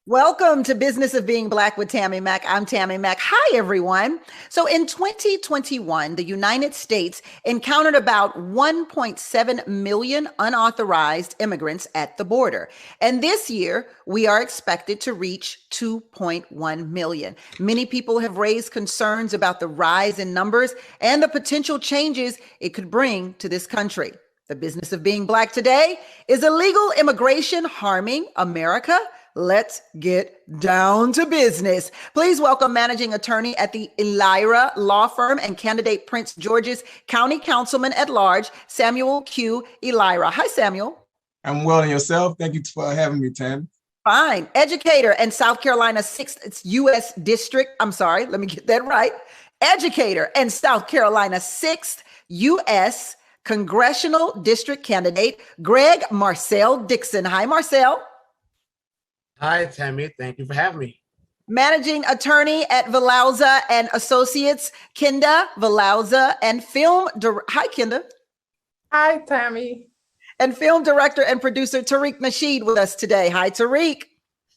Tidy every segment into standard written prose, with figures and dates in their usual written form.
Welcome to Business of Being Black with Tammi Mack. I'm Tammi Mack. Hi, everyone. So in 2021, the United States encountered about 1.7 million unauthorized immigrants at the border. And this year, we are expected to reach 2.1 million. Many people have raised concerns about the rise in numbers and the potential changes it could bring to this country. The business of being Black today is illegal immigration harming America? Let's get down to business. Please welcome managing attorney at the Elira Law Firm and candidate Prince George's County Councilman at Large, Samuel Q. Elira. Hi, Samuel. I'm well, and yourself? Thank you for having me, Tam. Fine. Educator and South Carolina 6th U.S. District. I'm sorry, let me get that right. Educator and South Carolina 6th U.S. Congressional District candidate, Greg Marcel Dixon. Hi, Marcel. Hi, Tammi. Thank you for having me. Managing attorney at Vilauza and Associates, Kenda Vilauza, and Hi, Kenda. Hi, Tammi. And film director and producer Tariq Nasheed with us today. Hi, Tariq.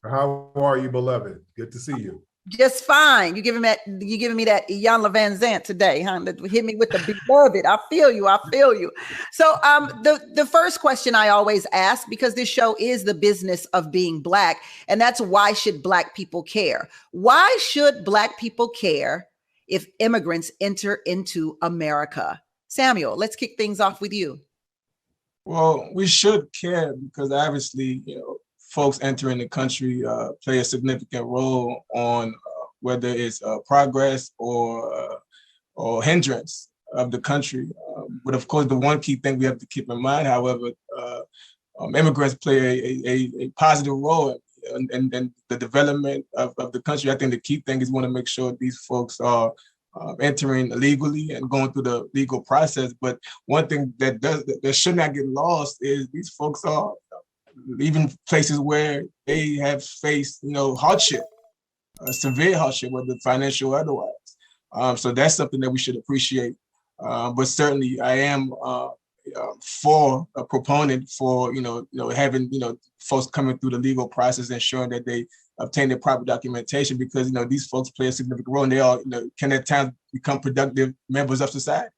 How are you, beloved? Good to see you. Just fine. You giving me that Jan Van Zant today, huh? That hit me with the beloved. I feel you. So the first question I always ask, because this show is the business of being Black, and that's why should Black people care? Why should Black people care if immigrants enter into America? Samuel, let's kick things off with you. Well, we should care because obviously, folks entering the country play a significant role on whether it's progress or hindrance of the country. But of course, the one key thing we have to keep in mind, however, immigrants play a positive role in the development of the country. I think the key thing is we want to make sure these folks are entering legally and going through the legal process. But one thing that should not get lost is these folks are even places where they have faced, hardship, severe hardship, whether financial or otherwise. So that's something that we should appreciate. But certainly, I am for a proponent for having folks coming through the legal process, ensuring that they obtain the proper documentation, because these folks play a significant role, and they all can at times become productive members of society.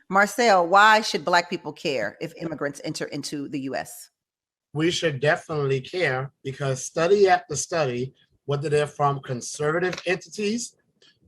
Marcel, why should Black people care if immigrants enter into the U.S.? We should definitely care because study after study, whether they're from conservative entities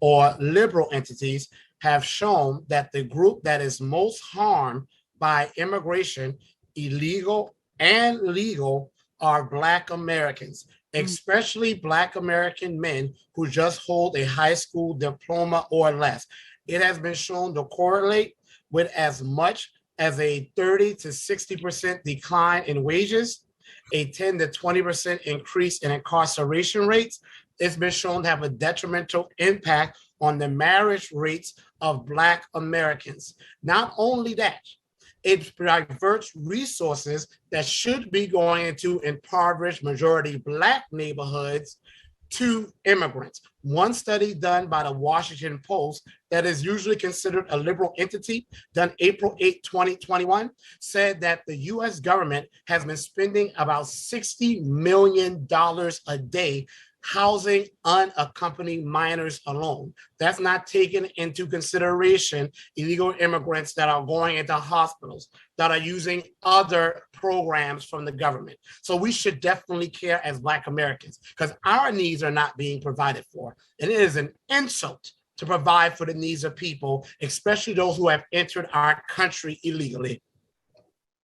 or liberal entities, have shown that the group that is most harmed by immigration, illegal and legal, are Black Americans, especially Black American men who just hold a high school diploma or less. It has been shown to correlate with as much as a 30 to 60% decline in wages, a 10 to 20% increase in incarceration rates. It's been shown to have a detrimental impact on the marriage rates of Black Americans. Not only that, it diverts resources that should be going into impoverished majority Black neighborhoods to immigrants. One study done by the Washington Post that is usually considered a liberal entity, done April 8, 2021, said that the US government has been spending about $60 million a day housing unaccompanied minors alone. That's not taking into consideration illegal immigrants that are going into hospitals, that are using other programs from the government. So we should definitely care as Black Americans because our needs are not being provided for. And it is an insult to provide for the needs of people, especially those who have entered our country illegally.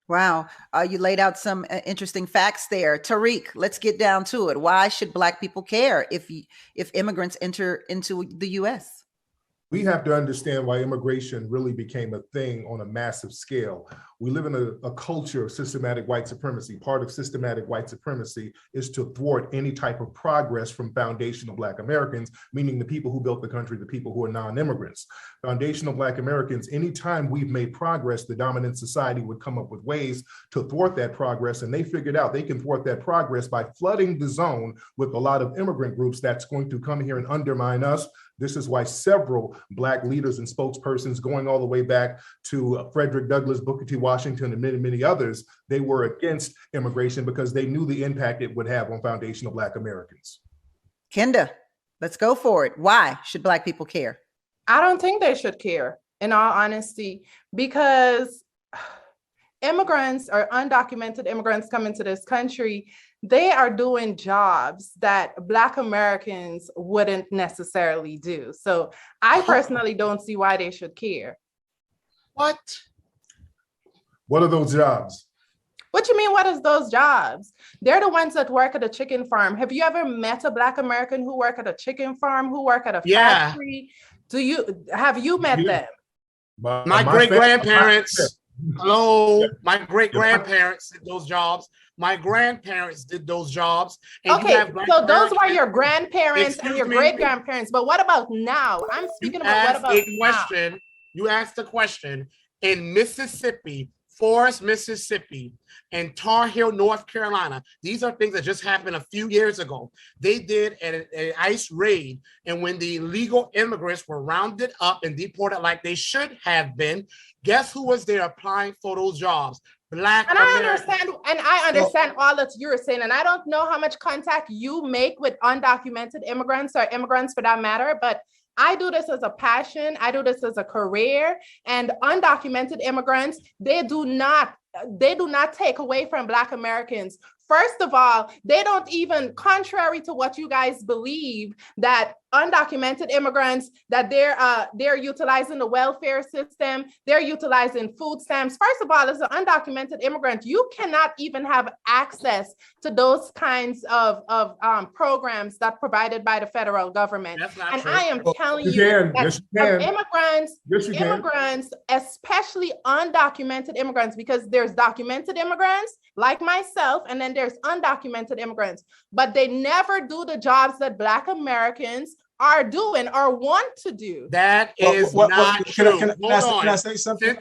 Wow. You laid out some interesting facts there. Tariq, let's get down to it. Why should Black people care if immigrants enter into the U.S.? We have to understand why immigration really became a thing on a massive scale. We live in a culture of systematic white supremacy. Part of systematic white supremacy is to thwart any type of progress from foundational Black Americans, meaning the people who built the country, the people who are non-immigrants. Foundational Black Americans, anytime we've made progress, the dominant society would come up with ways to thwart that progress, and they figured out they can thwart that progress by flooding the zone with a lot of immigrant groups that's going to come here and undermine us, This is why several Black leaders and spokespersons, going all the way back to Frederick Douglass, Booker T. Washington, and many, many others, they were against immigration because they knew the impact it would have on foundational Black Americans. Kenda, let's go for it. Why should Black people care? I don't think they should care, in all honesty, because immigrants or undocumented immigrants coming to this country, they are doing jobs that Black Americans wouldn't necessarily do. So I personally don't see why they should care. What? What are those jobs? What you mean, what is those jobs? They're the ones that work at a chicken farm. Have you ever met a Black American who work at a chicken farm, who work at a factory? Have you met them? My great-grandparents, hello, my great-grandparents did those jobs. My grandparents did those jobs. And okay, so those were your grandparents and your great-grandparents. But what about now? I'm speaking about what about now? You asked the question in Mississippi, Forest, Mississippi, and Tar Heel, North Carolina. These are things that just happened a few years ago. They did an ICE raid, and when the illegal immigrants were rounded up and deported like they should have been, guess who was there applying for those jobs? Black Americans. I understand all that you're saying, and I don't know how much contact you make with undocumented immigrants or immigrants for that matter, but I do this as a passion. I do this as a career, and undocumented immigrants, they do not take away from Black Americans. First of all, they don't even, contrary to what you guys believe, that undocumented immigrants, that they're utilizing the welfare system, they're utilizing food stamps. First of all, as an undocumented immigrant, you cannot even have access to those kinds of programs that are provided by the federal government. And true. I am telling you that immigrants, especially undocumented immigrants, because there's documented immigrants like myself, and then there's undocumented immigrants, but they never do the jobs that Black Americans are doing or want to do. That is not true. Can I say something?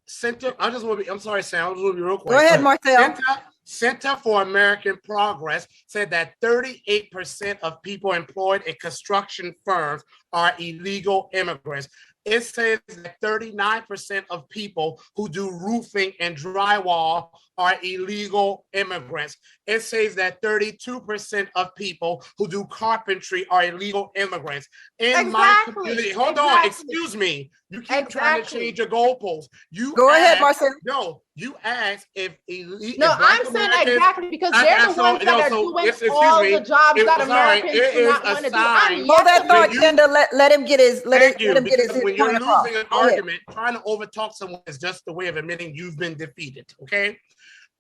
Center. I'm sorry, Sam. I just want to be real quick. Go ahead, Marcel. Center for American Progress said that 38% of people employed in construction firms are illegal immigrants. It says that 39% of people who do roofing and drywall are illegal immigrants. It says that 32% of people who do carpentry are illegal immigrants. In my community, hold on, excuse me. You keep trying to change your goalposts. Go ahead, Marcel. No, you ask if illegal. No, I'm saying exactly because they're the ones that are doing all the jobs that Americans do not want to do. Hold that thought, Kenda. Let him get his. Let him get his. When you're losing an argument, trying to overtalk someone is just the way of admitting you've been defeated. Okay.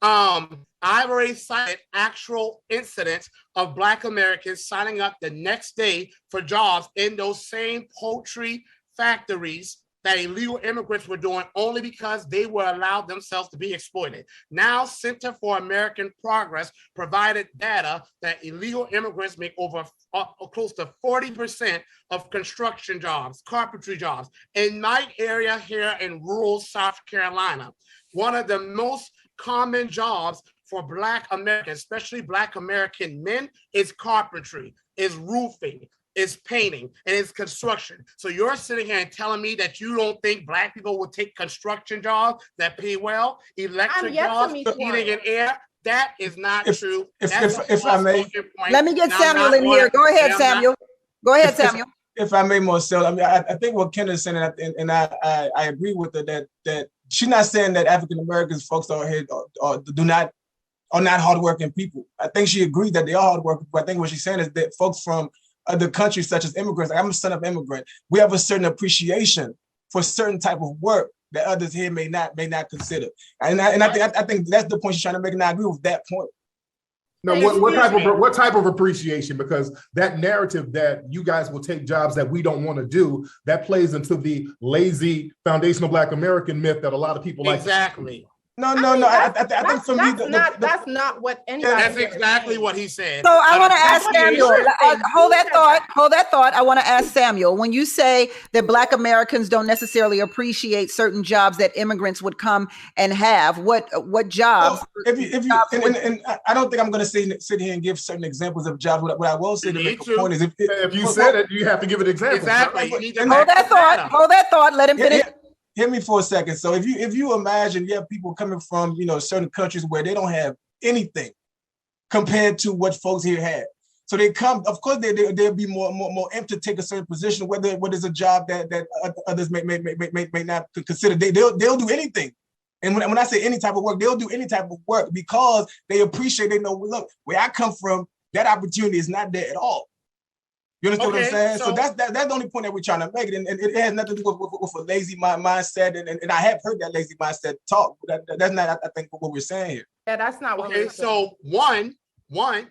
I've already cited actual incidents of Black Americans signing up the next day for jobs in those same poultry factories that illegal immigrants were doing only because they were allowed themselves to be exploited. Now, Center for American Progress provided data that illegal immigrants make over close to 40% of construction jobs, carpentry jobs. In my area here in rural South Carolina, one of the most common jobs for Black Americans, especially Black American men, is carpentry, is roofing, is painting, and is construction. So you're sitting here and telling me that you don't think Black people will take construction jobs that pay well, electric jobs, heating and air? That is not true. If I may, let me get Samuel in here. Go ahead, Samuel. Go ahead, Samuel. If I may, Marcel, I mean, I think what Ken is saying, and I agree with her that she's not saying that African Americans folks are not hardworking people. I think she agreed that they are hardworking, but I think what she's saying is that folks from other countries, such as immigrants, like I'm a son of immigrant, we have a certain appreciation for certain type of work that others here may not consider. And I think that's the point she's trying to make, and I agree with that point. No, what type of appreciation? Because that narrative that you guys will take jobs that we don't want to do, that plays into the lazy foundational Black American myth that a lot of people like. Exactly. No. I think for me, that's not what anybody. That's exactly what he said. So I want to ask Samuel. Hold that thought. I want to ask Samuel. When you say that Black Americans don't necessarily appreciate certain jobs that immigrants would come and have, what jobs? Well, and I don't think I'm going to sit here and give certain examples of jobs. What I will say to make a point is, if you said it, you have to give an example. Exactly. Hold that thought. Let him finish. Hear me for a second. So if you imagine you have people coming from certain countries where they don't have anything compared to what folks here have. So they come, of course they'll be more amped to take a certain position, whether it's a job that others may not consider. They'll do anything. And when I say any type of work, they'll do any type of work because they appreciate, they know, look, where I come from, that opportunity is not there at all. You understand what I'm saying? So that's the only point that we're trying to make, and it has nothing to do with a lazy mindset, and I have heard that lazy mindset talk, but that's not, I think, what we're saying here. Yeah, that's not what we're saying. So one,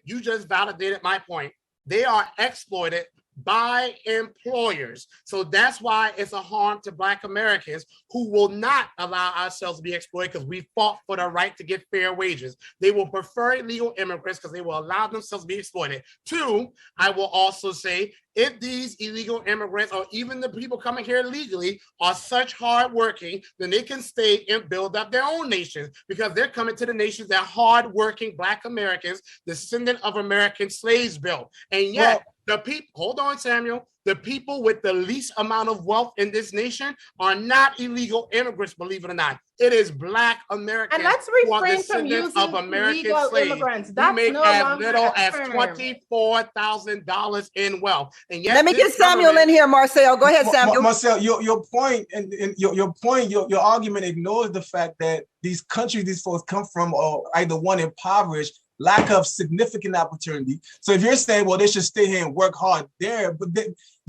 you just validated my point. They are exploited by employers. So that's why it's a harm to Black Americans who will not allow ourselves to be exploited because we fought for the right to get fair wages. They will prefer illegal immigrants because they will allow themselves to be exploited. Two, I will also say, if these illegal immigrants or even the people coming here legally are such hardworking, then they can stay and build up their own nations because they're coming to the nations that hardworking Black Americans, descendant of American slaves built. And yet, the people, hold on, Samuel, the people with the least amount of wealth in this nation are not illegal immigrants, believe it or not. It is Black Americans. And let's refrain from using of American illegal immigrants. That's make no as longer little as term. $24,000 in wealth. And yet let me get Samuel in here, Marcel. Go ahead, Samuel. Marcel, your point and your argument ignores the fact that these countries these folks come from are either one, impoverished, lack of significant opportunity. So if you're saying, well, they should stay here and work hard there, but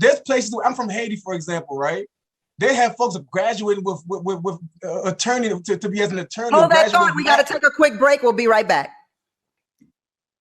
there's places where I'm from Haiti, for example, right? They have folks graduating with attorney to be as an attorney. Hold that thought. We got to take a quick break. We'll be right back.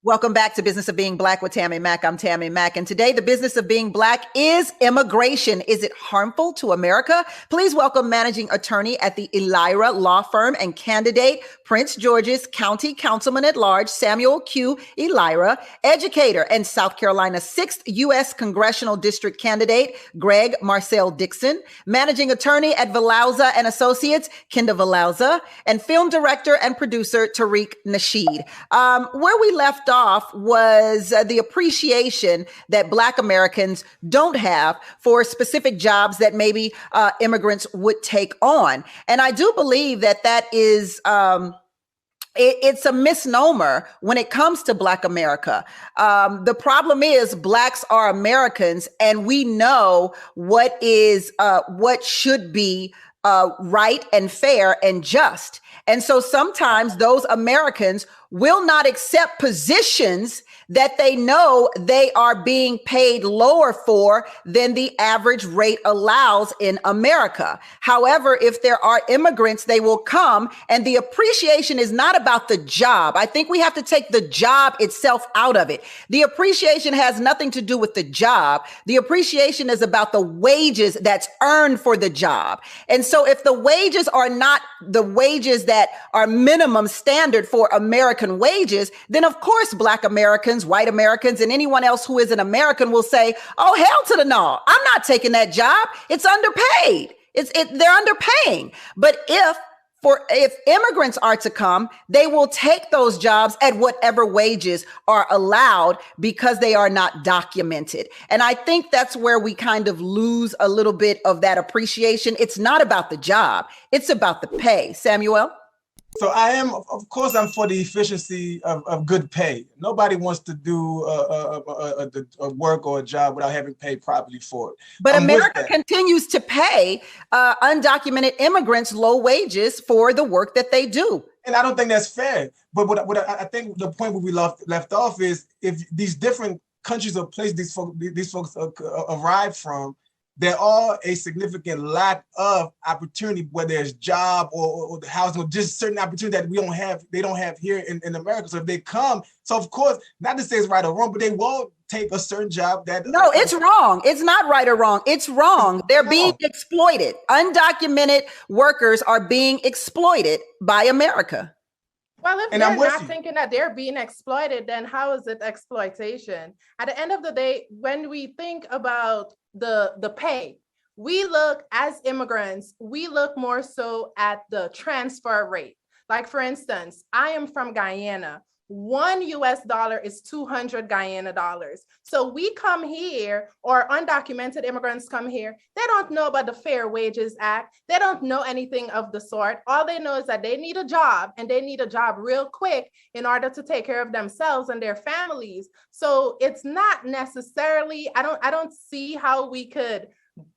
Welcome back to Business of Being Black with Tammi Mack. I'm Tammi Mack. And today, the business of being Black is immigration. Is it harmful to America? Please welcome managing attorney at the Elira Law Firm and candidate Prince George's County Councilman at Large, Samuel Q. Elira, educator and South Carolina's 6th U.S. Congressional District candidate, Greg Marcel Dixon, managing attorney at Valauza and Associates, Kenda Valauza, and film director and producer, Tariq Nasheed. Where we left off was the appreciation that Black Americans don't have for specific jobs that maybe immigrants would take on. And I do believe that is it's a misnomer when it comes to Black America. The problem is Blacks are Americans, and we know what should be right and fair and just. And so sometimes those Americans will not accept positions that they know they are being paid lower for than the average rate allows in America. However, if there are immigrants, they will come, and the appreciation is not about the job. I think we have to take the job itself out of it. The appreciation has nothing to do with the job. The appreciation is about the wages that's earned for the job. And so if the wages are not the wages that are minimum standard for American wages, then of course Black Americans, white Americans, and anyone else who is an American will say, oh, hell to the no, I'm not taking that job. It's underpaid. They're underpaying. But if immigrants are to come, they will take those jobs at whatever wages are allowed because they are not documented. And I think that's where we kind of lose a little bit of that appreciation. It's not about the job. It's about the pay. Samuel? So I'm for the efficiency of good pay. Nobody wants to do a work or a job without having paid properly for it. But America continues to pay undocumented immigrants low wages for the work that they do. And I don't think that's fair. But what I think the point where we left off is if these different countries or places these folks arrive from, there are a significant lack of opportunity, whether it's job or the housing, or just certain opportunity that they don't have here in America. So if they come, so of course, not to say it's right or wrong, but they will take a certain job that. No, it's wrong. It's not right or wrong. It's wrong. They're being exploited. Undocumented workers are being exploited by America. Well, if they're not thinking that they're being exploited, then how is it exploitation? At the end of the day, when we think about the pay, we look as immigrants, we look more so at the transfer rate. Like, for instance, I am from Guyana. $1 is 200 Guyana dollars. So we come here, or undocumented immigrants come here, they don't know about the Fair Wages Act. They don't know anything of the sort. All they know is that they need a job, and they need a job real quick in order to take care of themselves and their families. So it's not necessarily, I don't see how we could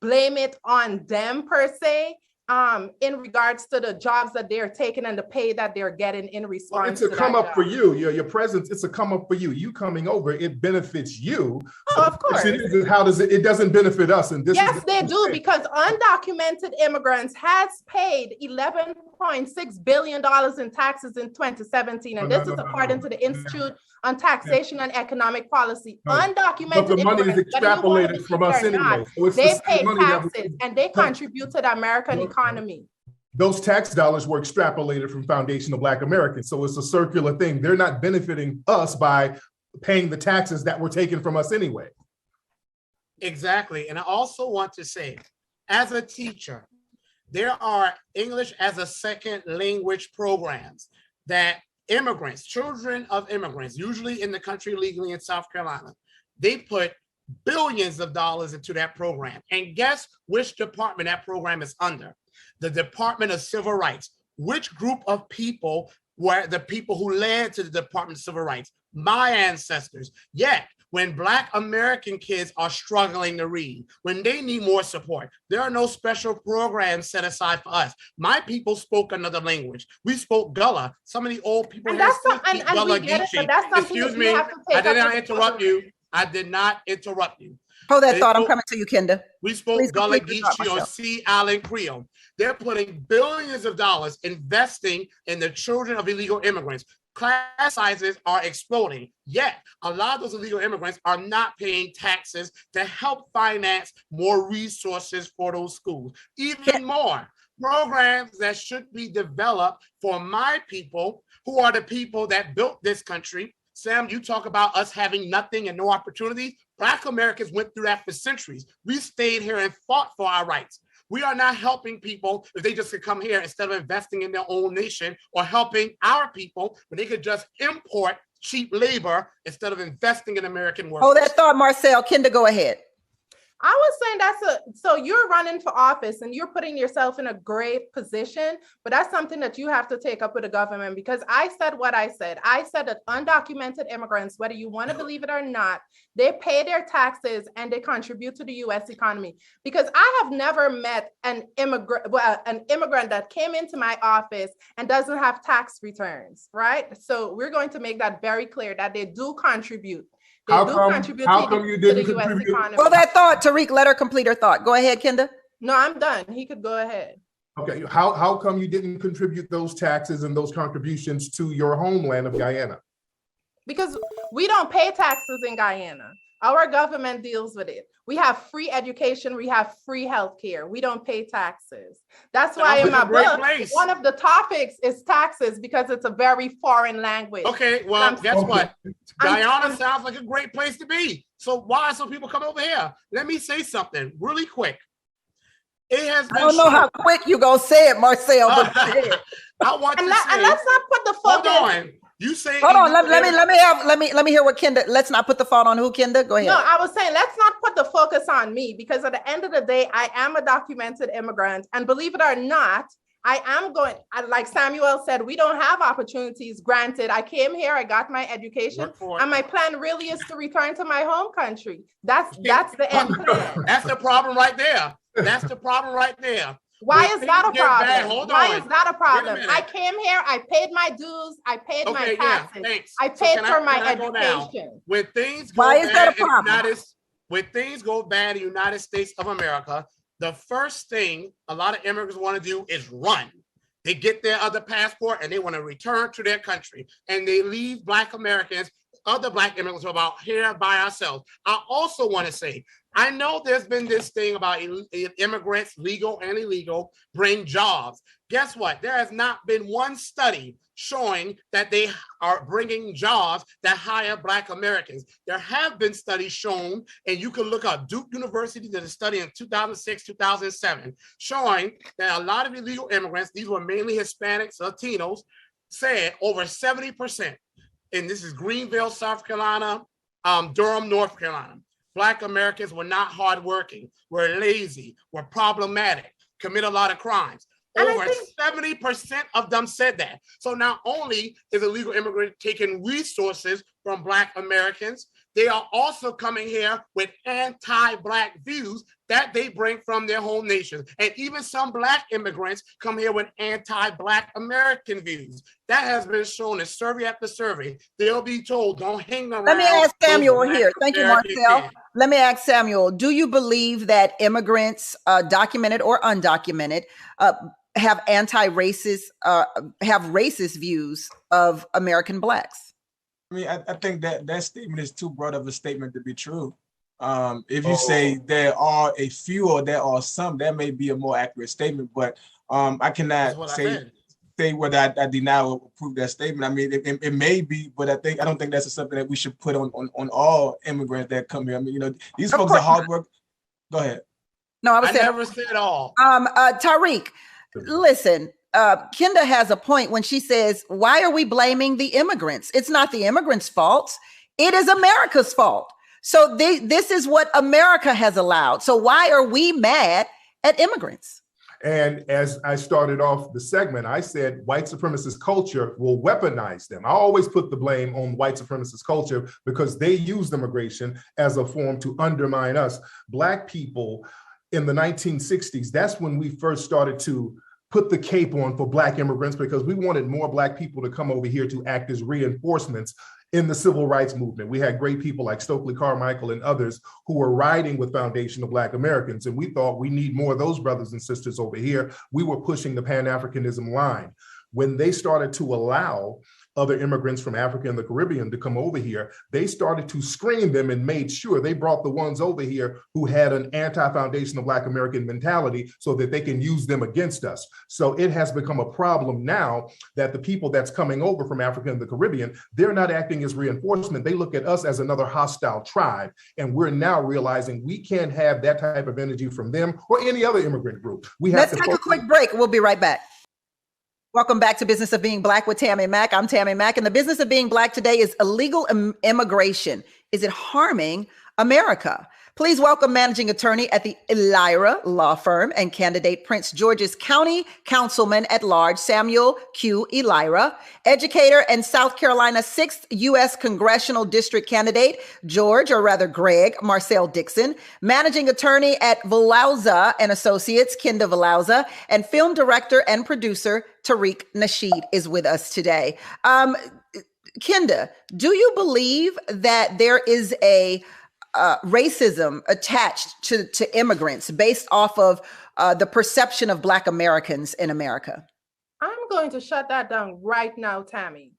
blame it on them per se. In regards to the jobs that they're taking and the pay that they're getting in response. It's a come up for you. Your presence, it's a come up for you. You coming over, it benefits you. Oh, of course. How does it? It doesn't benefit us. And this yes, they do, because undocumented immigrants has paid $11.6 billion in taxes in 2017, and this is according to the Institute on Taxation and Economic Policy. Undocumented but the money is extrapolated from us anyway. So they pay taxes and they contribute to the American economy. Those tax dollars were extrapolated from foundational Black Americans. So it's a circular thing. They're not benefiting us by paying the taxes that were taken from us anyway. Exactly. And I also want to say, as a teacher, there are English as a second language programs that immigrants, children of immigrants, usually in the country legally in South Carolina, they put billions of dollars into that program. And guess which department that program is under? The Department of Civil Rights. Which group of people were the people who led to the Department of Civil Rights? My ancestors. Yet, when Black American kids are struggling to read, when they need more support, there are no special programs set aside for us. My people spoke another language. We spoke Gullah. Some of the old people and here that's still speak Gullah Geechee. Excuse me, I did not interrupt you. I did not interrupt you. Hold that thought. I'm coming to you, Kenda. We spoke Gullah Geechee or Sea Island Creole. They're putting billions of dollars investing in the children of illegal immigrants. Class sizes are exploding, yet a lot of those illegal immigrants are not paying taxes to help finance more resources for those schools. Even more programs that should be developed for my people, who are the people that built this country. Sam, you talk about us having nothing and no opportunities. Black Americans went through that for centuries. We stayed here and fought for our rights. We are not helping people if they just could come here instead of investing in their own nation, or helping our people when they could just import cheap labor instead of investing in American workers. Oh, that thought, Marcel. Kenda, go ahead. I was saying so you're running for office and you're putting yourself in a great position, but that's something that you have to take up with the government, because I said what I said. I said that undocumented immigrants, whether you want to believe it or not, they pay their taxes and they contribute to the U.S. economy. Because I have never met an immigrant that came into my office and doesn't have tax returns, right? So we're going to make that very clear that they do contribute. How come you didn't contribute? Well, that thought, Tariq, let her complete her thought. Go ahead, Kenda. No, I'm done. He could go ahead. Okay, how come you didn't contribute those taxes and those contributions to your homeland of Guyana? Because we don't pay taxes in Guyana. Our government deals with it. We have free education. We have free healthcare. We don't pay taxes. That's why in my book, one of the topics is taxes, because it's a very foreign language. Okay, well, guess what? Guyana sounds like a great place to be. So why are some people come over here? Let me say something really quick. It has been I don't know how quick you gonna say it, Marcel. But I want to say. And let's not put the focus. Hold on. You say. Hold on. Let me hear what Kenda. Let's not put the fault on who, Kenda. Go ahead. No, I was saying let's not put the focus on me, because at the end of the day, I am a documented immigrant, and believe it or not, I am going. Like Samuel said, we don't have opportunities. Granted, I came here, I got my education, and my plan really is to return to my home country. That's the end plan. That's the problem right there. That's the problem right there. Why is that a problem? Why is that a problem? I came here, I paid my dues, I paid my taxes, I paid for my education. When things go Why is that a problem? When things go bad in the United States of America, the first thing a lot of immigrants want to do is run. They get their other passport and they want to return to their country, and they leave Black Americans other Black immigrants were about here by ourselves. I also want to say, I know there's been this thing about immigrants, legal and illegal, bring jobs. Guess what? There has not been one study showing that they are bringing jobs that hire Black Americans. There have been studies shown, and you can look up Duke University did a study in 2006, 2007, showing that a lot of illegal immigrants, these were mainly Hispanics, Latinos, said over 70%, and this is Greenville, South Carolina, Durham, North Carolina, Black Americans were not hardworking, were lazy, were problematic, commit a lot of crimes. Over 70% of them said that. So not only is illegal immigrant taking resources from Black Americans, they are also coming here with anti-Black views that they bring from their home nations. And even some Black immigrants come here with anti-Black American views. That has been shown in survey after survey. They'll be told, don't hang around. Let me ask Samuel here. Thank you, Marcel. Let me ask Samuel, do you believe that immigrants, documented or undocumented, have anti-racist, have racist views of American Blacks? I mean, I think that statement is too broad of a statement to be true. If you say there are a few or there are some, that may be a more accurate statement, but I cannot say whether I deny or prove that statement. I mean, it may be, but I don't think that's something that we should put on all immigrants that come here. I mean, you know, these folks are hard work. Go ahead. No, I never said all. Tariq, listen, Kenda has a point when she says, why are we blaming the immigrants? It's not the immigrants' fault. It is America's fault. So this is what America has allowed. So why are we mad at immigrants? And as I started off the segment, I said white supremacist culture will weaponize them. I always put the blame on white supremacist culture because they used immigration as a form to undermine us. Black people in the 1960s, that's when we first started to put the cape on for Black immigrants because we wanted more Black people to come over here to act as reinforcements in the civil rights movement. We had great people like Stokely Carmichael and others who were riding with foundational Black Americans. And we thought we need more of those brothers and sisters over here. We were pushing the Pan-Africanism line. When they started to allow other immigrants from Africa and the Caribbean to come over here, they started to screen them and made sure they brought the ones over here who had an anti-foundational Black American mentality so that they can use them against us. So it has become a problem now that the people that's coming over from Africa and the Caribbean, they're not acting as reinforcement. They look at us as another hostile tribe. And we're now realizing we can't have that type of energy from them or any other immigrant group. Let's take a quick break. We'll be right back. Welcome back to Business of Being Black with Tammi Mack. I'm Tammi Mack, and the business of being Black today is illegal immigration. Is it harming America? Please welcome managing attorney at the Elira Law Firm and candidate Prince George's County Councilman at Large, Samuel Q. Elira, educator and South Carolina 6th U.S. Congressional District candidate, George, or rather Greg, Marcel Dixon, managing attorney at Valauza and Associates, Kenda Valauza, and film director and producer, Tariq Nasheed is with us today. Kenda, do you believe that there is a racism attached to immigrants based off of the perception of Black Americans in America? I'm going to shut that down right now, Tammy.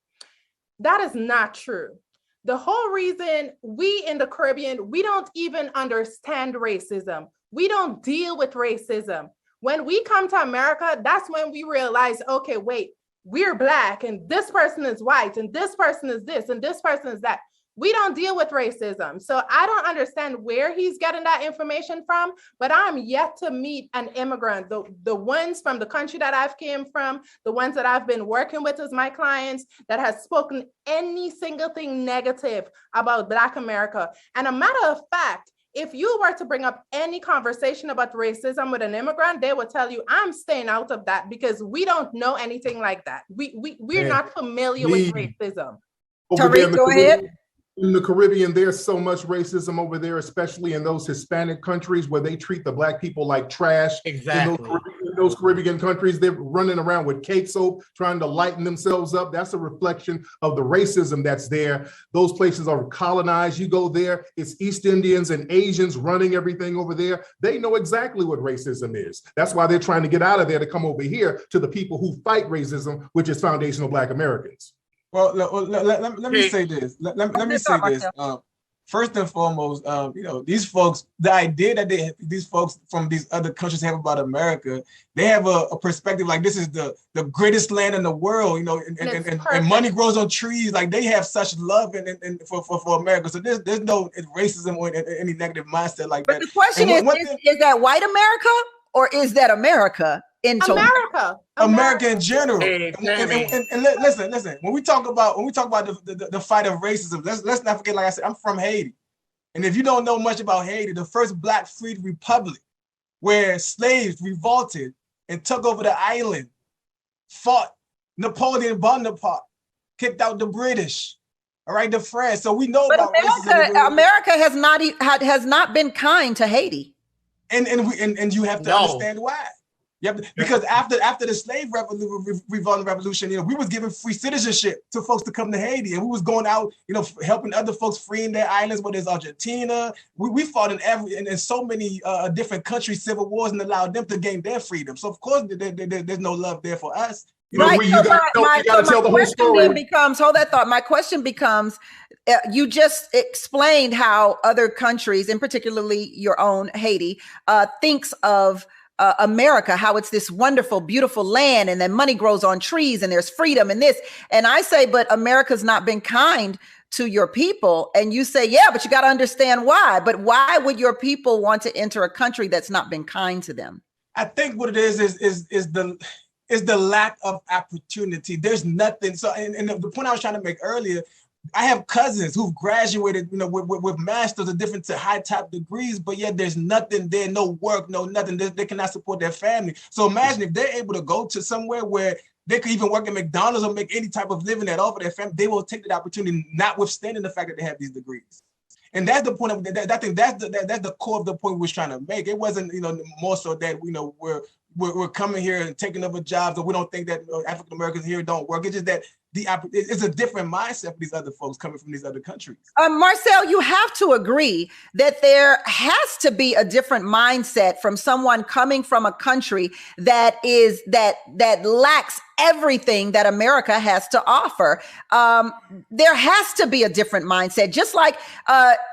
That is not true. The whole reason we in the Caribbean, we don't even understand racism. We don't deal with racism. When we come to America, that's when we realize, okay, wait, we're Black and this person is white and this person is this and this person is that. We don't deal with racism. So I don't understand where he's getting that information from, but I'm yet to meet an immigrant. The ones from the country that I've came from, the ones that I've been working with as my clients that has spoken any single thing negative about Black America. And a matter of fact, if you were to bring up any conversation about racism with an immigrant, they would tell you, I'm staying out of that because we don't know anything like that. We're not familiar with racism. Tariq, go ahead. In the Caribbean, there's so much racism over there, especially in those Hispanic countries where they treat the Black people like trash. Exactly. In those Caribbean countries, they're running around with cake soap, trying to lighten themselves up. That's a reflection of the racism that's there. Those places are colonized. You go there, it's East Indians and Asians running everything over there. They know exactly what racism is. That's why they're trying to get out of there to come over here to the people who fight racism, which is foundational Black Americans. Well, let me say this. Let me say this. First and foremost, these folks, the idea that these folks from these other countries have about America, they have a perspective like this is the greatest land in the world, and money grows on trees. Like they have such love and for America. So there's no racism or any negative mindset like that. But the question is that white America or is that America? America in general. Hey, and listen. When we talk about the fight of racism, let's not forget. Like I said, I'm from Haiti, and if you don't know much about Haiti, the first Black freed republic, where slaves revolted and took over the island, fought Napoleon Bonaparte, kicked out the British. All right, the French. So we know about racism. America has not been kind to Haiti, and you have to understand why. Yep, because after the slave revolution, we was giving free citizenship to folks to come to Haiti, and we was going out, helping other folks freeing their islands, whether it's Argentina. We fought in so many different countries, civil wars, and allowed them to gain their freedom. So of course, there's no love there for us. My question becomes, you just explained how other countries, and particularly your own Haiti, thinks of America, how it's this wonderful, beautiful land, and then money grows on trees, and there's freedom and this. And I say, but America's not been kind to your people. And you say, yeah, but you got to understand why. But why would your people want to enter a country that's not been kind to them? I think what it is the lack of opportunity. There's nothing. So, and the point I was trying to make earlier, I have cousins who've graduated, with masters of different to high top degrees, but yet there's nothing there, no work, no nothing. They cannot support their family. So imagine if they're able to go to somewhere where they could even work at McDonald's or make any type of living at all for their family, they will take that opportunity, notwithstanding the fact that they have these degrees. And that's the point I think that's the core of the point we was trying to make. It wasn't, more so that, we're coming here and taking over jobs, or we don't think that African Americans here don't work. It's just that it's a different mindset for these other folks coming from these other countries. Marcel, you have to agree that there has to be a different mindset from someone coming from a country that lacks everything that America has to offer. There has to be a different mindset. Just like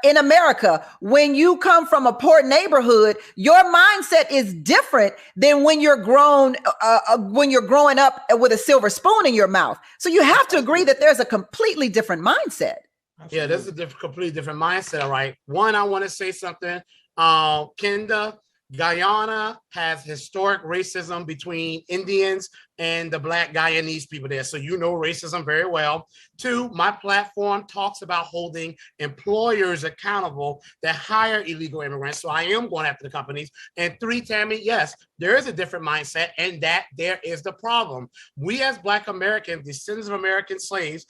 in America, when you come from a poor neighborhood, your mindset is different than when you're growing up with a silver spoon in your mouth. So you have to agree that there's a completely different mindset. Absolutely. Yeah, this is a completely different mindset. All right. One, I want to say something. Kenda, Guyana has historic racism between Indians and the Black Guyanese people there. So racism very well. Two, my platform talks about holding employers accountable that hire illegal immigrants. So I am going after the companies. And three, Tammy, yes, there is a different mindset, and that there is the problem. We as Black Americans, descendants of American slaves,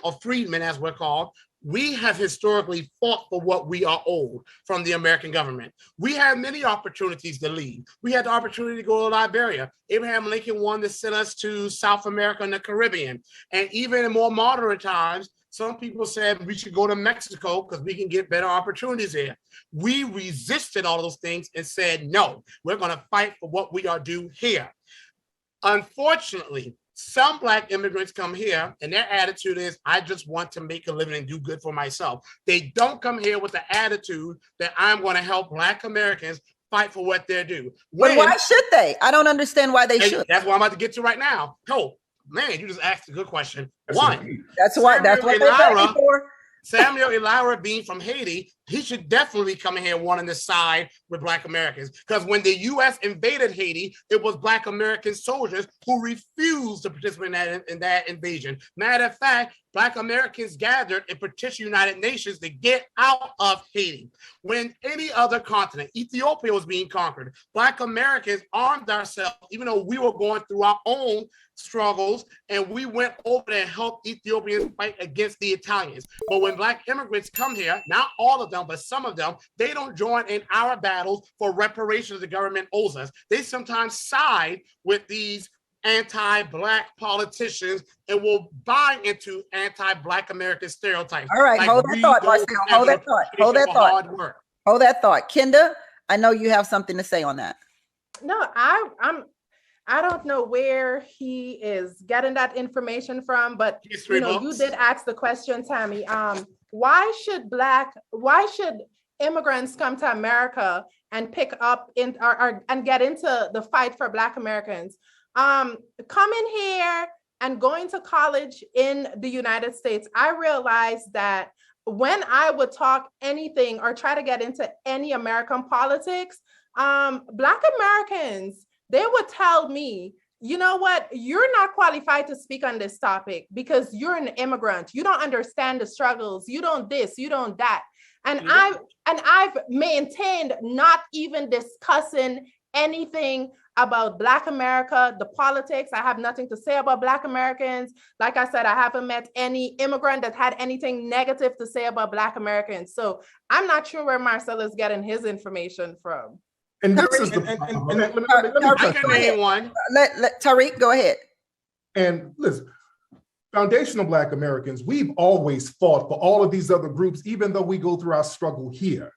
or freedmen as we're called, we have historically fought for what we are owed from the American government. We had many opportunities to leave. We had the opportunity to go to Liberia. Abraham Lincoln wanted to send us to South America and the Caribbean. And even in more moderate times, some people said we should go to Mexico because we can get better opportunities there. We resisted all those things and said, no, we're going to fight for what we are due here. Unfortunately, some Black immigrants come here and their attitude is, I just want to make a living and do good for myself. They don't come here with the attitude that I'm going to help Black Americans fight for what they're due. But why should they? I don't understand why they should. That's what I'm about to get to right now. Oh, man, you just asked a good question. That's what they're ready for. Samuel Elira being from Haiti, he should definitely come in here wanting to side with Black Americans. Because when the U.S. invaded Haiti, it was Black American soldiers who refused to participate in that invasion. Matter of fact, Black Americans gathered and petitioned United Nations to get out of Haiti. When any other continent, Ethiopia was being conquered, Black Americans armed ourselves, even though we were going through our own struggles, and we went over there and helped Ethiopians fight against the Italians. But when Black immigrants come here, not all of them, but some of them, they don't join in our battles for reparations the government owes us. They sometimes side with these anti-Black politicians and will buy into anti-Black American stereotypes. All right, hold that thought, Marcel. Hold that thought. Kenda, I know you have something to say on that. No, I don't know where he is getting that information from, but History books. you did ask the question, Tammy. Why should immigrants come to America and pick up and get into the fight for Black Americans? Coming here and going to college in the United States, I realized that when I would talk anything or try to get into any American politics, Black Americans, they would tell me, you know what, you're not qualified to speak on this topic because you're an immigrant. You don't understand the struggles. You don't this, you don't that. And I've maintained not even discussing anything about Black America, the politics. I have nothing to say about Black Americans. Like I said, I haven't met any immigrant that had anything negative to say about Black Americans. So I'm not sure where Marcel is getting his information from. And this is the I can name one. Let Tariq go ahead. And listen, foundational Black Americans, we've always fought for all of these other groups, even though we go through our struggle here.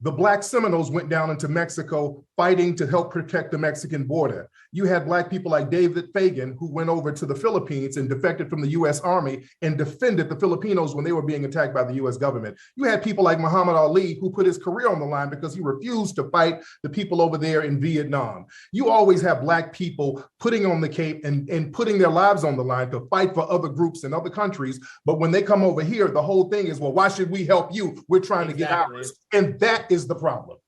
The Black Seminoles went down into Mexico fighting to help protect the Mexican border. You had Black people like David Fagan, who went over to the Philippines and defected from the US Army and defended the Filipinos when they were being attacked by the US government. You had people like Muhammad Ali, who put his career on the line because he refused to fight the people over there in Vietnam. You always have Black people putting on the cape and putting their lives on the line to fight for other groups in other countries. But when they come over here, the whole thing is, well, why should we help you? We're trying to get ours. And that is the problem.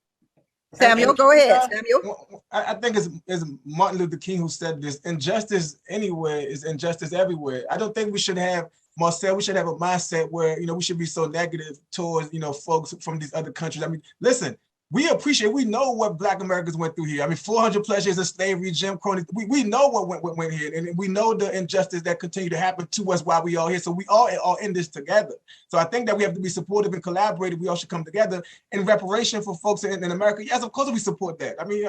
Samuel, go ahead. Samuel. I think it's Martin Luther King who said this: injustice anywhere is injustice everywhere. I don't think we should have, Marcel, we should have a mindset where, we should be so negative towards, folks from these other countries. I mean, listen, we know what Black Americans went through here. I mean, 400 plus years of slavery, Jim Crow. We know what went here, and we know the injustice that continue to happen to us while we all here. So we all are in this together. So I think that we have to be supportive and collaborative. We all should come together in reparation for folks in America. Yes, of course we support that. I mean,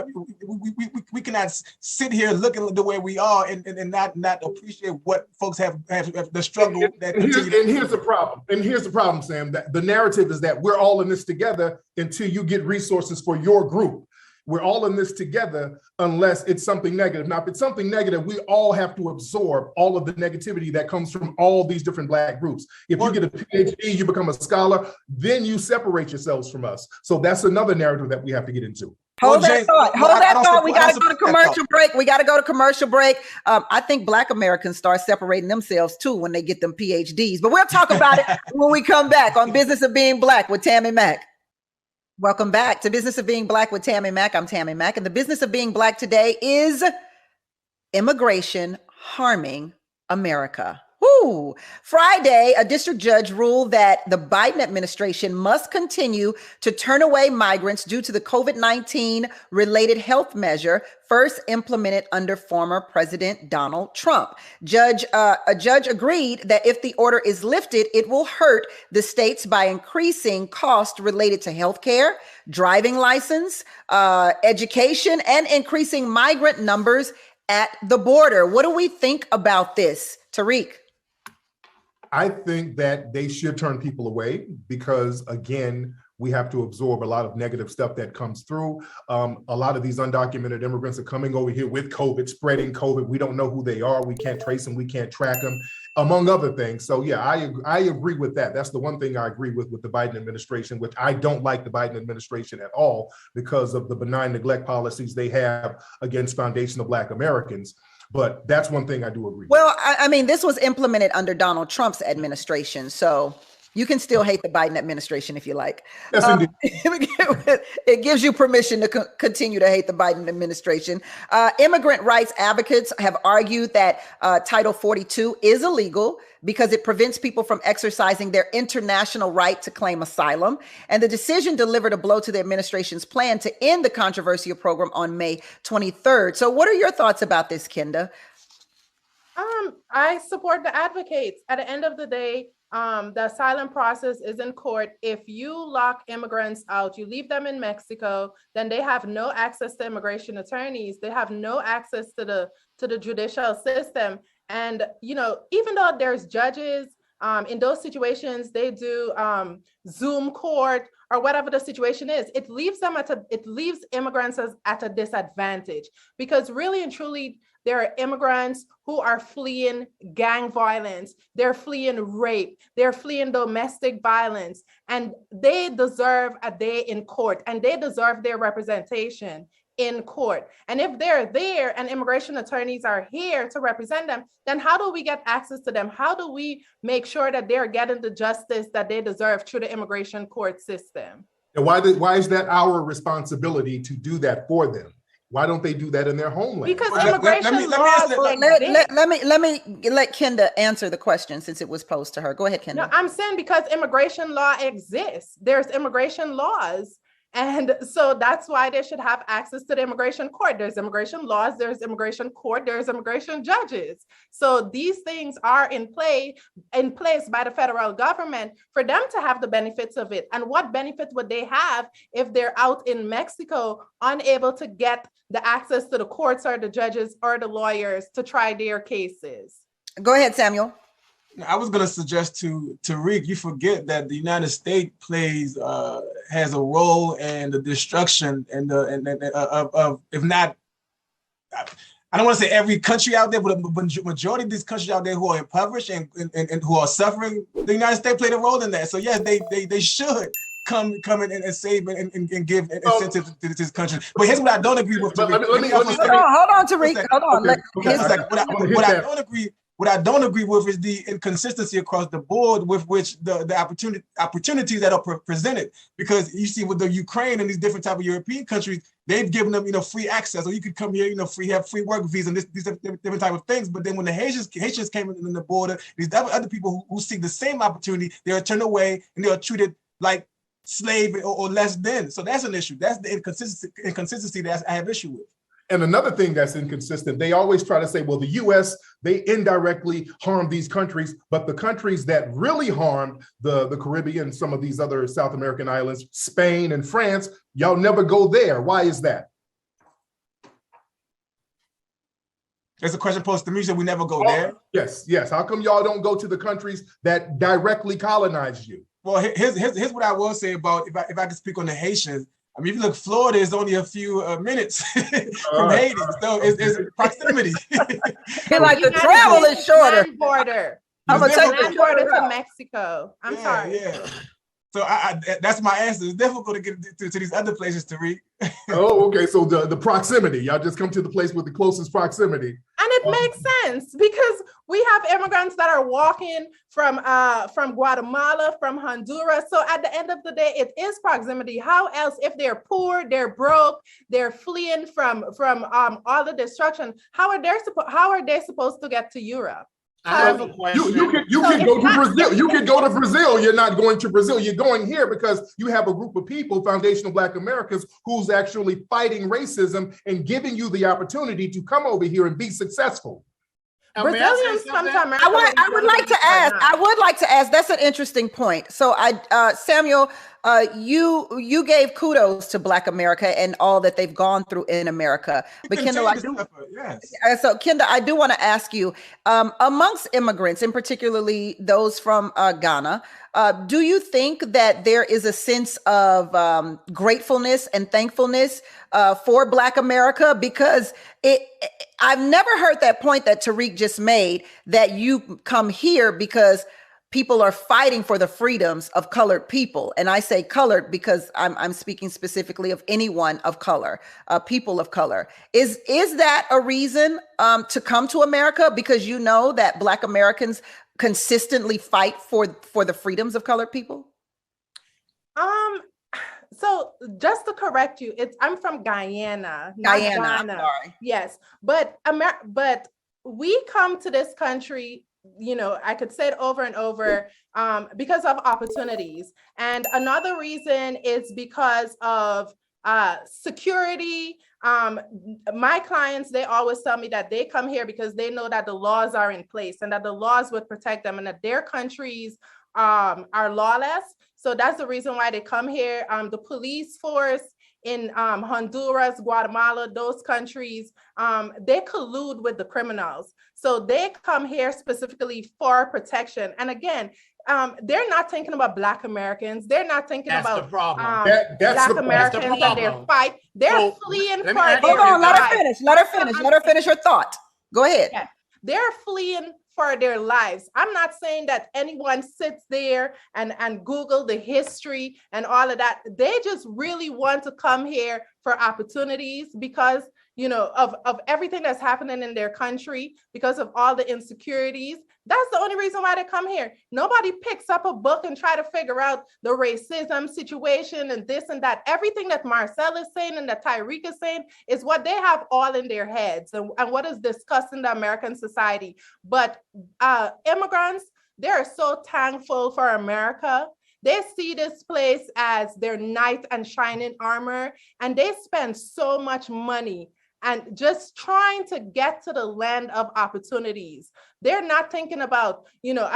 we cannot sit here looking the way we are and not appreciate what folks have the struggle that. And here's the problem. And here's the problem, Sam. That the narrative is that we're all in this together until you get resources for your group. We're all in this together unless it's something negative. Now, if it's something negative, we all have to absorb all of the negativity that comes from all these different Black groups. If you get a PhD, you become a scholar, then you separate yourselves from us. So that's another narrative that we have to get into. Hold that thought. We got to go to commercial break. I think Black Americans start separating themselves too when they get them PhDs. But we'll talk about it when we come back on Business of Being Black with Tammi Mack. Welcome back to Business of Being Black with Tammi Mack. I'm Tammi Mack, and the business of being Black today is immigration harming America. Woo! Friday, a district judge ruled that the Biden administration must continue to turn away migrants due to the COVID-19 related health measure first implemented under former President Donald Trump. A judge agreed that if the order is lifted, it will hurt the states by increasing costs related to healthcare, driving license, education, and increasing migrant numbers at the border. What do we think about this, Tariq? I think that they should turn people away because, again, we have to absorb a lot of negative stuff that comes through. A lot of these undocumented immigrants are coming over here with COVID, spreading COVID. We don't know who they are. We can't trace them. We can't track them, among other things. So, yeah, I agree with that. That's the one thing I agree with the Biden administration, which I don't like the Biden administration at all because of the benign neglect policies they have against foundational Black Americans. But that's one thing I do agree with. Well, I mean, this was implemented under Donald Trump's administration, so you can still hate the Biden administration if you like. Yes, indeed. It gives you permission to continue to hate the Biden administration. Immigrant rights advocates have argued that Title 42 is illegal because it prevents people from exercising their international right to claim asylum. And the decision delivered a blow to the administration's plan to end the controversial program on May 23rd. So what are your thoughts about this, Kenda? I support the advocates. At the end of the day, the asylum process is in court. If you lock immigrants out, you leave them in Mexico, then they have no access to immigration attorneys. They have no access to the judicial system. And, even though there's judges, in those situations, they do Zoom court or whatever the situation is. It leaves immigrants at a disadvantage because really and truly, There are immigrants who are fleeing gang violence. They're fleeing rape. They're fleeing domestic violence. And they deserve a day in court, and they deserve their representation in court. And if they're there and immigration attorneys are here to represent them, then how do we get access to them? How do we make sure that they're getting the justice that they deserve through the immigration court system? And why is that our responsibility to do that for them? Why don't they do that in their homeland? Because immigration laws let me let Kenda answer the question since it was posed to her. Go ahead, Kenda. No, I'm saying because immigration law exists. There's immigration laws. And so that's why they should have access to the immigration court. There's immigration laws, there's immigration court, there's immigration judges. So these things are in place by the federal government for them to have the benefits of it. And what benefit would they have if they're out in Mexico, unable to get the access to the courts or the judges or the lawyers to try their cases? Go ahead, Samuel. I was going to suggest to Tariq, you forget that the United States has a role in the destruction of if not, I don't want to say every country out there, but a majority of these countries out there who are impoverished and who are suffering. The United States played a role in that. So yes, they should come in and save and give incentives to this country. But here's what I don't agree with. Hold on, Tariq. Hold on. What I don't agree with is the inconsistency across the board with which the opportunities that are presented. Because you see with the Ukraine and these different type of European countries, they've given them, free access, or you could come here, have free work visa and these different type of things. But then when the Haitians came in the border, these other people who seek the same opportunity, they are turned away and they are treated like slave or less than. So that's an issue. That's the inconsistency that I have issue with. And another thing that's inconsistent, they always try to say, well, the US, they indirectly harmed these countries, but the countries that really harmed the Caribbean, some of these other South American islands, Spain and France, y'all never go there. Why is that? There's a question posed to me, so we never go there. Yes. How come y'all don't go to the countries that directly colonized you? Well, here's what I will say about, if I can speak on the Haitians. I mean, if you look, Florida is only a few minutes from Haiti, so it's proximity. Like the travel is shorter. Border. I'm gonna take the border to Mexico. I'm sorry. Yeah. So that's my answer. It's difficult to get to these other places, Tariq. Oh, okay. So the proximity, y'all just come to the place with the closest proximity. And it makes sense because we have immigrants that are walking from Guatemala, from Honduras. So at the end of the day, it is proximity. How else, if they're poor, they're broke, they're fleeing from all the destruction, how are they supposed to get to Europe? I have a question. You can go to Brazil. You can go to Brazil. You're not going to Brazil. You're going here because you have a group of people, foundational Black Americans, who's actually fighting racism and giving you the opportunity to come over here and be successful. Brazilians come to America. I would like to ask. That's an interesting point. So Samuel, you gave kudos to Black America and all that they've gone through in America. But Kendall, I do want to ask you, amongst immigrants, and particularly those from Ghana, do you think that there is a sense of gratefulness and thankfulness for Black America? Because I've never heard that point that Tariq just made, that you come here because people are fighting for the freedoms of colored people. And I say colored because I'm speaking specifically of anyone of color, people of color. Is that a reason to come to America? Because you know that Black Americans consistently fight for the freedoms of colored people? So just to correct you, I'm from Guyana. Guyana. I'm sorry. Yes, but we come to this country, I could say it over and over, because of opportunities. And another reason is because of security. My clients, they always tell me that they come here because they know that the laws are in place and that the laws would protect them and that their countries are lawless. So that's the reason why they come here. The police force in Honduras, Guatemala, those countries, they collude with the criminals. So they come here specifically for protection. And again, they're not thinking about Black Americans. They're not thinking about the problem. Black Americans and their fight. They're fleeing for. Hold on, let her finish her thought. Go ahead. Yeah. They're fleeing for their lives. I'm not saying that anyone sits there and Google the history and all of that. They just really want to come here for opportunities because, you know, of everything that's happening in their country, because of all the insecurities. That's the only reason why they come here. Nobody picks up a book and try to figure out the racism situation and this and that. Everything that Marcel is saying and that Tyreek is saying is what they have all in their heads and what is discussed in the American society. But immigrants, they're so thankful for America. They see this place as their knight and shining armor, and they spend so much money and just trying to get to the land of opportunities. They're not thinking about, you know,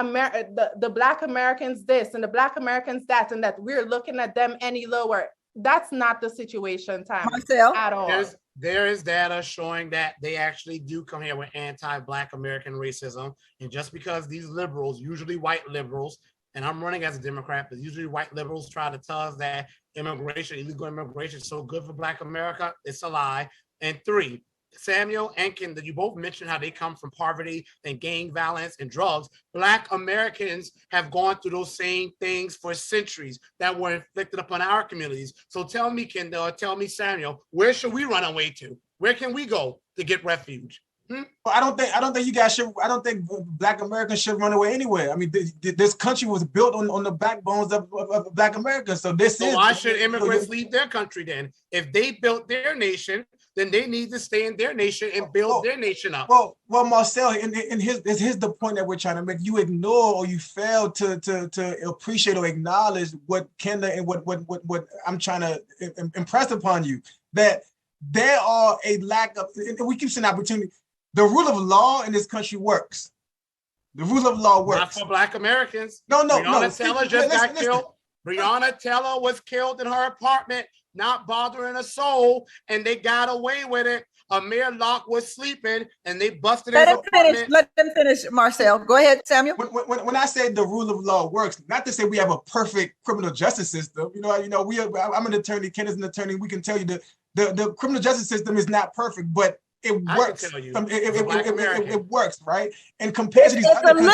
the Black Americans this and the Black Americans that, and that we're looking at them any lower. That's not the situation, Tammi, Marcel? at all. There is data showing that they actually do come here with anti-Black American racism. And just because these liberals, usually white liberals, and I'm running as a Democrat, but usually white liberals try to tell us that immigration, illegal immigration is so good for Black America, it's a lie. And 3, Samuel and Kendra, you both mentioned how they come from poverty and gang violence and drugs. Black Americans have gone through those same things for centuries that were inflicted upon our communities. So tell me, Kendra, or tell me, Samuel, where should we run away to? Where can we go to get refuge? Well, I don't think you guys should. I don't think Black Americans should run away anywhere. I mean, this country was built on the backbones of Black Americans. So why should immigrants leave their country then? If they built their nation, then they need to stay in their nation and build their nation up. Well, Marcel, and here's the point that we're trying to make. You ignore or you fail to appreciate or acknowledge what Kendra and what I'm trying to impress upon you, that there are a lack of, and we keep saying opportunity. The rule of law in this country works. The rule of law works. Not for Black Americans. No. Breonna Taylor just got killed. Breonna Taylor was killed in her apartment, not bothering a soul, and they got away with it. Amir Locke was sleeping, and they busted his apartment. Let them finish, Marcel. Go ahead, Samuel. When I say the rule of law works, not to say we have a perfect criminal justice system. I'm an attorney. Kendra's an attorney. We can tell you the criminal justice system is not perfect, but it works. It works, right? And compared to these other countries,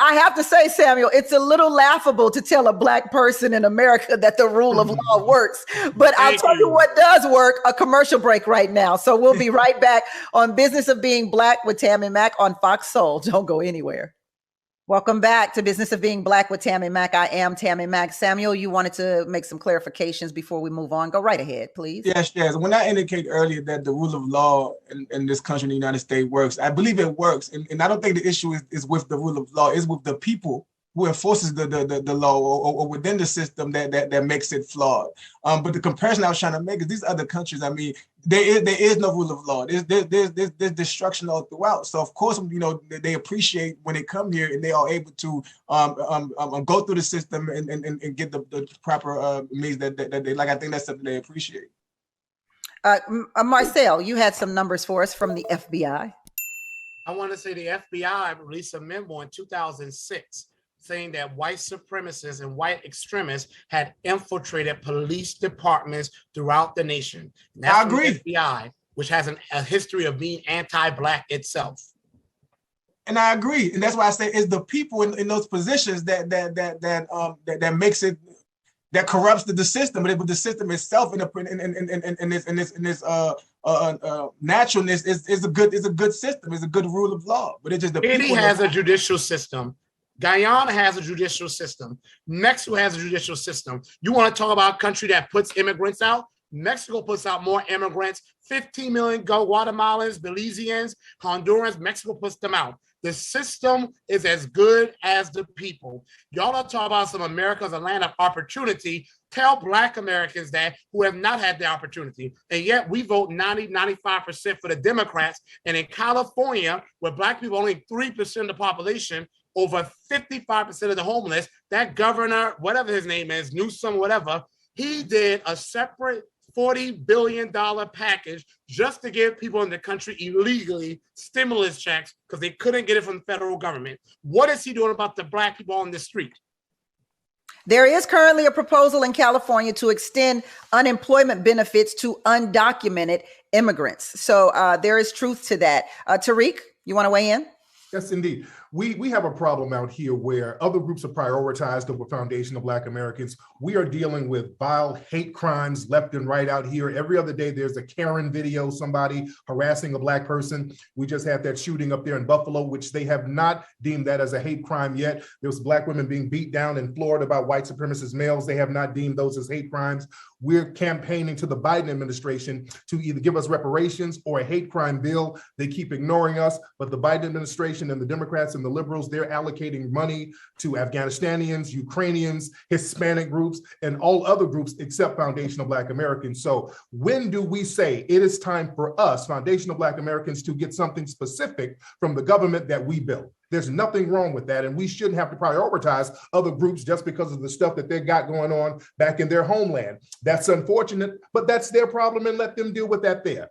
I have to say, Samuel, it's a little laughable to tell a Black person in America that the rule of law works. But I'll tell you what does work, a commercial break right now. So we'll be right back on Business of Being Black with Tammi Mack on Foxsoul. Don't go anywhere. Welcome back to Business of Being Black with Tammi Mack. I am Tammi Mack. Samuel, you wanted to make some clarifications before we move on. Go right ahead, please. Yes. When I indicated earlier that the rule of law in this country, in the United States, works, I believe it works. And I don't think the issue is with the rule of law, it's with the people who enforces the law or within the system that makes it flawed. But the comparison I was trying to make is these other countries, I mean, there is no rule of law. There's destruction all throughout. So of course, they appreciate when they come here and they are able to go through the system and get the proper means that they like. I think that's something they appreciate. Marcel, you had some numbers for us from the FBI. I want to say the FBI released a memo in 2006 saying that white supremacists and white extremists had infiltrated police departments throughout the nation. And that's I agree. The FBI, which has a history of being anti-Black itself. And I agree, and that's why I say it's the people in those positions that makes it, that corrupts the system. But the system itself in this naturalness is a good system. It's a good rule of law. But it just the Haiti people has a judicial system. Guyana has a judicial system. Mexico has a judicial system. You want to talk about a country that puts immigrants out? Mexico puts out more immigrants, 15 million Guatemalans, Belizeans, Hondurans. Mexico puts them out. The system is as good as the people. Y'all are talking about some America's a land of opportunity. Tell Black Americans that who have not had the opportunity. And yet we vote 95% for the Democrats. And in California, where Black people are only 3% of the population, over 55% of the homeless, that governor, whatever his name is, Newsom, whatever, he did a separate $40 billion package just to give people in the country illegally stimulus checks because they couldn't get it from the federal government. What is he doing about the Black people on the street? There is currently a proposal in California to extend unemployment benefits to undocumented immigrants. So there is truth to that. Tariq? You want to weigh in? Yes, indeed. We have a problem out here where other groups are prioritized over foundational Black Americans. We are dealing with vile hate crimes left and right out here. Every other day, there's a Karen video, somebody harassing a Black person. We just had that shooting up there in Buffalo, which they have not deemed that as a hate crime yet. There was Black women being beat down in Florida by white supremacist males. They have not deemed those as hate crimes. We're campaigning to the Biden administration to either give us reparations or a hate crime bill. They keep ignoring us, but the Biden administration and the Democrats and the liberals, they're allocating money to Afghanistanians, Ukrainians, Hispanic groups, and all other groups except foundational Black Americans. So when do we say it is time for us, foundational Black Americans, to get something specific from the government that we built? There's nothing wrong with that. And we shouldn't have to prioritize other groups just because of the stuff that they got going on back in their homeland. That's unfortunate, but that's their problem, and let them deal with that there.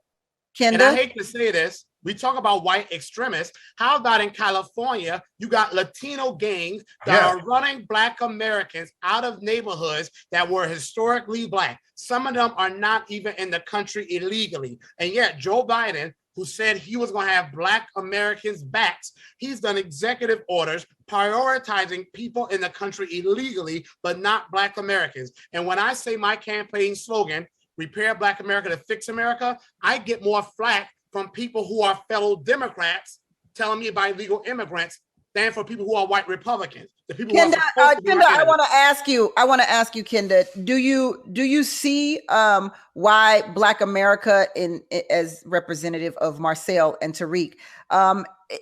Kendall? And I hate to say this, we talk about white extremists. How about in California, you got Latino gangs that are running Black Americans out of neighborhoods that were historically Black. Some of them are not even in the country illegally. And yet Joe Biden, who said he was going to have Black Americans' backs, he's done executive orders prioritizing people in the country illegally, but not Black Americans. And when I say my campaign slogan, repair Black America to fix America, I get more flack from people who are fellow Democrats telling me about illegal immigrants than for people who are white Republicans. The people Kenda, I want to ask you, Kenda, do you see why Black America as representative of Marcel and Tariq,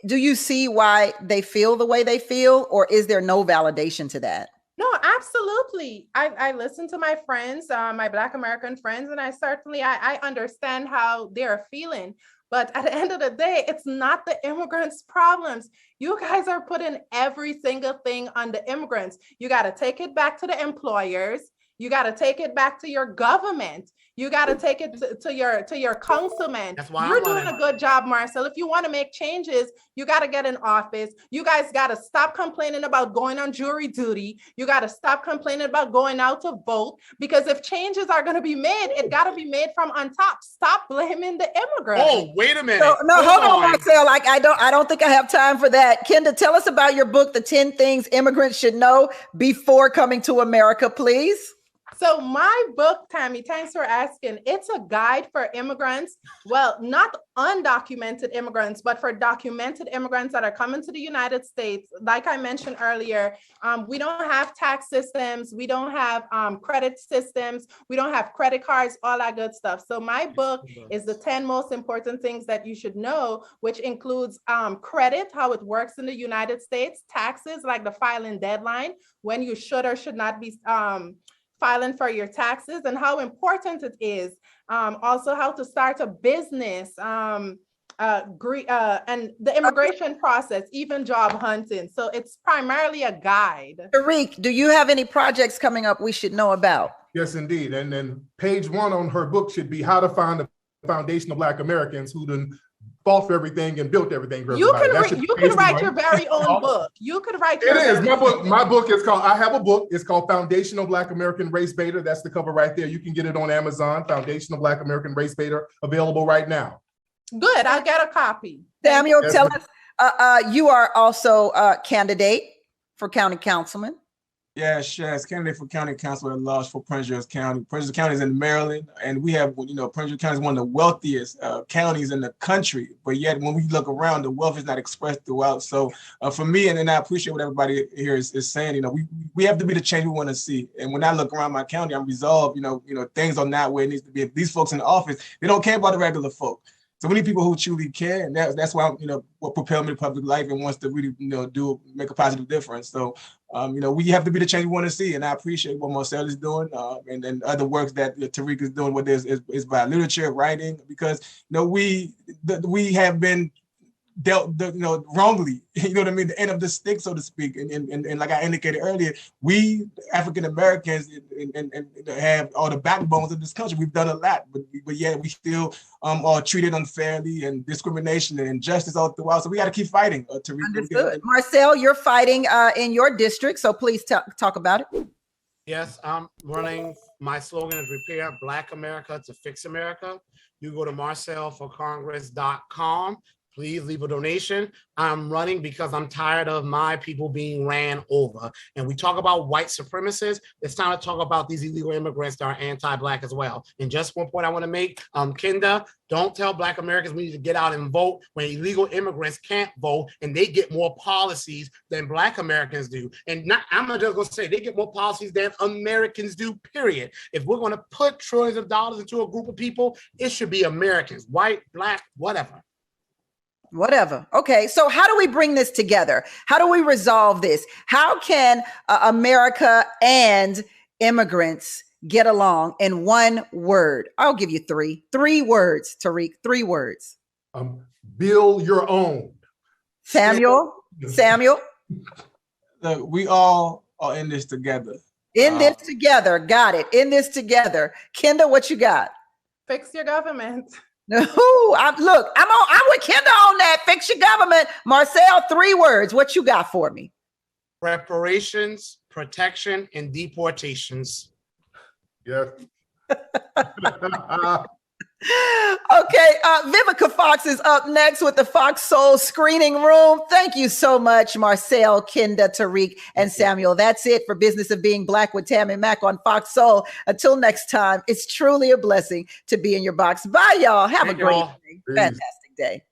do you see why they feel the way they feel, or is there no validation to that? No, absolutely. I listen to my friends, my Black American friends, and I understand how they're feeling. But at the end of the day, it's not the immigrants' problems. You guys are putting every single thing on the immigrants. You got to take it back to the employers. You got to take it back to your government. You got to take it to your councilman. You're doing a good job, Marcel. If you want to make changes, you got to get in office. You guys got to stop complaining about going on jury duty. You got to stop complaining about going out to vote, because if changes are going to be made, it got to be made from on top. Stop blaming the immigrants. Oh, wait a minute. So, no, hold on, Marcel. I don't think I have time for that. Kenda, tell us about your book, The 10 Things Immigrants Should Know Before Coming to America, please. So my book, Tammy, thanks for asking. It's a guide for immigrants. Well, not undocumented immigrants, but for documented immigrants that are coming to the United States. Like I mentioned earlier, we don't have tax systems. We don't have credit systems. We don't have credit cards, all that good stuff. So my book is the 10 most important things that you should know, which includes credit, how it works in the United States, taxes, like the filing deadline, when you should or should not be filing for your taxes, and how important it is. Also how to start a business, and the immigration process, even job hunting. So it's primarily a guide. Tariq, do you have any projects coming up we should know about? Yes, indeed. And then page 1 on her book should be how to find the foundational Black Americans who done fought for everything and built everything for everybody. You can write your very own book. You could write your My book is called, I have a book. It's called Foundational Black American Race Baiter. That's the cover right there. You can get it on Amazon. Foundational Black American Race Baiter, available right now. Good. I'll get a copy. Samuel, tell us, you are also a candidate for county councilman. Yes, candidate for county council at large for Prince George County. Prince George County is in Maryland, and we have, Prince George County is one of the wealthiest counties in the country. But yet, when we look around, the wealth is not expressed throughout. So, for me, and I appreciate what everybody here is saying. We have to be the change we want to see. And when I look around my county, I'm resolved. Things are not where it needs to be. If these folks in the office, they don't care about the regular folk. So we need people who truly care, and that's why what propelled me to public life and wants to really make a positive difference. So we have to be the change we want to see, and I appreciate what Marcel is doing, and then other works that Tariq is doing, whether is by literature, writing, because we have been dealt wrongly, the end of the stick, so to speak, and like I indicated earlier, we African Americans and have all the backbones of this country. We've done a lot, but yet we still are treated unfairly, and discrimination and injustice all throughout. So we got to keep fighting. Understood. Marcel, you're fighting in your district, so please talk about it. Yes, I'm running. My slogan is repair Black America to fix America. You go to marcelforcongress.com. please leave a donation. I'm running because I'm tired of my people being ran over. And we talk about white supremacists. It's time to talk about these illegal immigrants that are anti-Black as well. And just one point I want to make, Kenda, don't tell Black Americans we need to get out and vote when illegal immigrants can't vote and they get more policies than Black Americans do. And not, I'm just going to say they get more policies than Americans do, period. If we're going to put trillions of dollars into a group of people, it should be Americans, white, Black, whatever. Whatever. Okay. So how do we bring this together? How do we resolve this? How can America and immigrants get along in one word? I'll give you three words, Tariq, 3 words. Build your own. Samuel. Look, we all are in this together. In this together. Got it. In this together. Kenda, what you got? Fix your government. No, I'm with Kenda on that. Fix your government. Marcel, 3 words. What you got for me? Reparations, protection, and deportations. Yeah. Okay, Vivica Fox is up next with the Foxsoul Screening Room. Thank you so much, Marcel, Kenda, Tariq, and Samuel. That's it for Business of Being Black with Tammi Mack on Foxsoul. Until next time, it's truly a blessing to be in your box. Bye, y'all. Have a great day. Fantastic day.